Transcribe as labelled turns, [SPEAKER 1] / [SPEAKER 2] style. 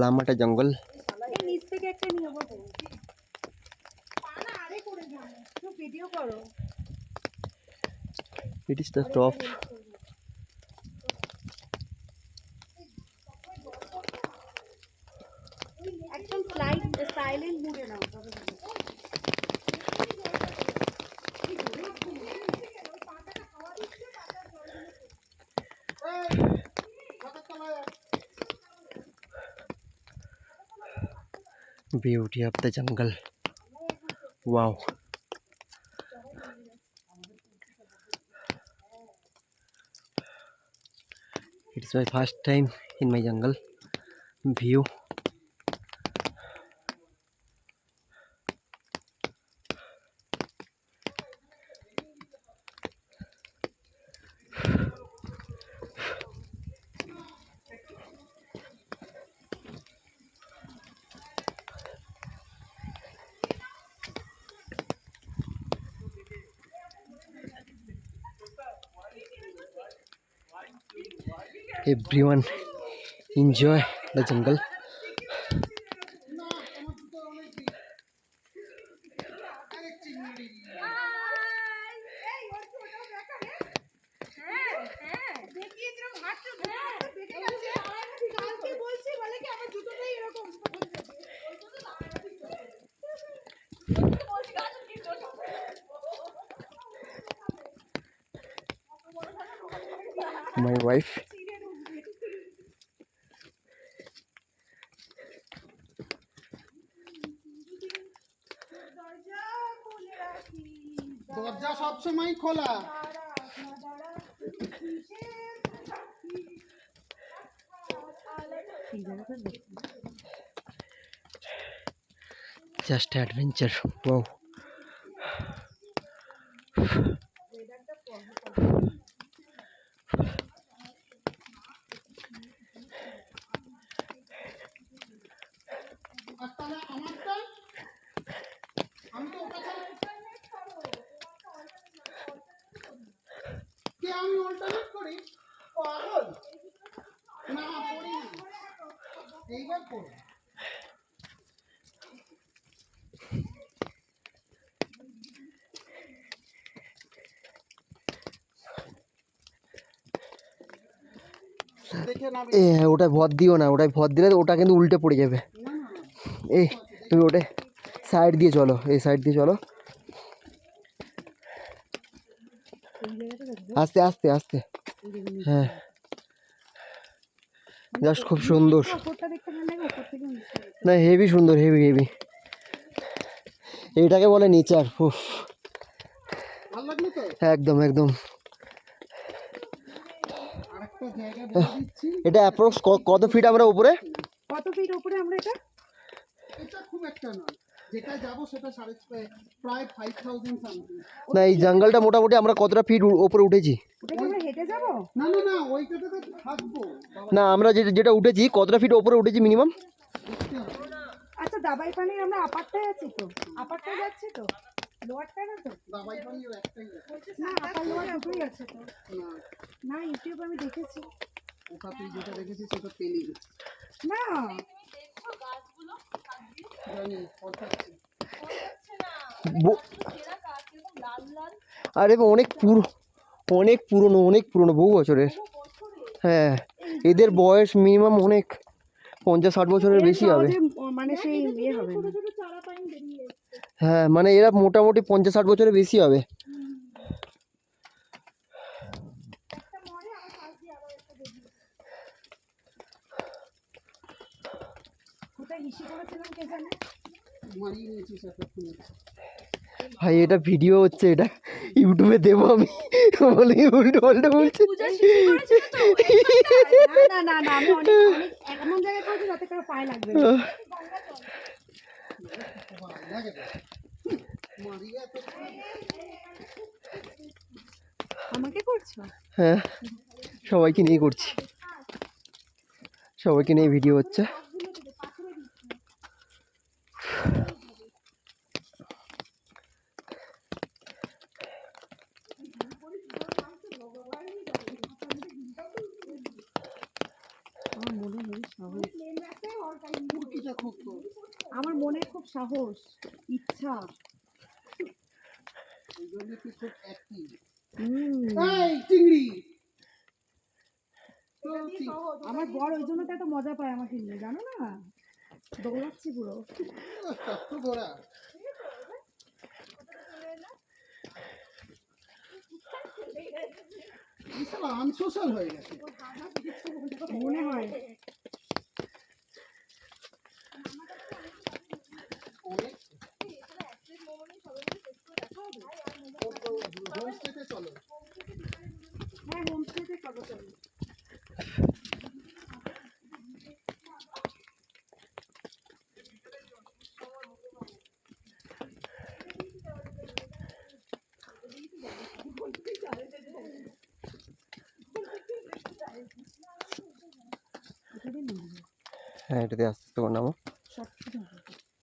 [SPEAKER 1] লামাটা জঙ্গল। It is the top.
[SPEAKER 2] একদম silent মুডে নাও তবে
[SPEAKER 1] Beauty of the jungle. Wow. It's my first time in my jungle view. Everyone enjoy the jungle. My wife.
[SPEAKER 3] দরজা সব সময় খোলা।
[SPEAKER 1] Just adventure. Wow.
[SPEAKER 3] আর তাহলে আমারটা আমি তো ওটা কে আমি অল্টারনেট করি পাগল না করি এইবার করি
[SPEAKER 1] ওটা ভর দিও না, ওটাই ভর দিলে ওটা কিন্তু উল্টে পড়ে যাবে। এই তুমি ওটা সাইড দিয়ে চলো, এই সাইড দিয়ে চলো, আস্তে আস্তে আস্তে। হ্যাঁ জাস্ট খুব সুন্দর। না হেভি সুন্দর, হেভি হেভি। এটাকে বলে নেচার। একদম একদম। এটা অ্যাপ্রক্স কত ফিট আমরা উপরে?
[SPEAKER 2] কত ফিট উপরে আমরা এটা?
[SPEAKER 3] এটা খুব একটা নয়, যেটা যাব সেটা প্রায় 5000 সামথিং।
[SPEAKER 1] না এই জঙ্গলটা মোটামুটি আমরা কতটা ফিট উপরে উঠেছি?
[SPEAKER 2] ওটা কি আমরা হেঁটে যাব?
[SPEAKER 3] না না না ওইটাতে তো থাকবো।
[SPEAKER 1] না আমরা যেটা উঠেছি কতটা ফিট উপরে উঠেছি মিনিমাম?
[SPEAKER 2] আচ্ছা দাবাই পানি আমরা আপারটায় আছি তো, আপারটায় যাচ্ছি তো, লোয়ারটা না তো?
[SPEAKER 3] দাবাই পানির একটাই আছে
[SPEAKER 2] না আপার লোয়ার দুটোই আছে তো।
[SPEAKER 3] না
[SPEAKER 2] না ইউটিউবে আমি দেখেছি।
[SPEAKER 3] ওটা তুই যেটা দেখেছিস সেটা পেলি
[SPEAKER 2] না
[SPEAKER 3] জানি পড়াচ্ছি।
[SPEAKER 1] আরে অনেক অনেক পুরনো, অনেক পুরনো, বহু বছরের। হ্যাঁ এদের বয়স মিনিমাম অনেক 50-60 বছরের বেশি হবে।
[SPEAKER 2] মানে সেই ইয়ে হবে না।
[SPEAKER 1] হ্যাঁ মানে এরা মোটামুটি 50-60 বছরের বেশি হবে। ভাই এটা ভিডিও হচ্ছে, এটা ইউটিউবে দেবো আমি বলে উল্টো পাল্টা বলছি।
[SPEAKER 2] না না না আমি অনেক অনেক এমন জায়গায় করেছি যাতে কারো পায়ে লাগবে না। আমাকে করছো?
[SPEAKER 1] হ্যাঁ সবাইকে নিয়ে করছি, সবাইকে নিয়ে ভিডিও হচ্ছে।
[SPEAKER 3] সাহসটা খুব তোর।
[SPEAKER 2] আমার মনে খুব সাহস, ইচ্ছা।
[SPEAKER 3] এই জন্য তুই খুব অ্যাক্টিভ।
[SPEAKER 2] হুম।
[SPEAKER 3] এই চিংড়ি
[SPEAKER 2] আমার বর ওই জন্য তো এত মজা পায় আমাকে নিয়ে, জানো না, দৌড়াচ্ছি পুরো।
[SPEAKER 3] তো গোড়া বিশাল আনসোশ্যাল হয়ে গেছে।
[SPEAKER 2] মনে হয়
[SPEAKER 3] হোমস্টেতে চলো।
[SPEAKER 2] হ্যাঁ, হোমস্টেতে খাবো চলো।
[SPEAKER 1] হ্যাঁ এটাতে আস্তে আস্তে করে নামো।
[SPEAKER 2] সব কিছু হবে।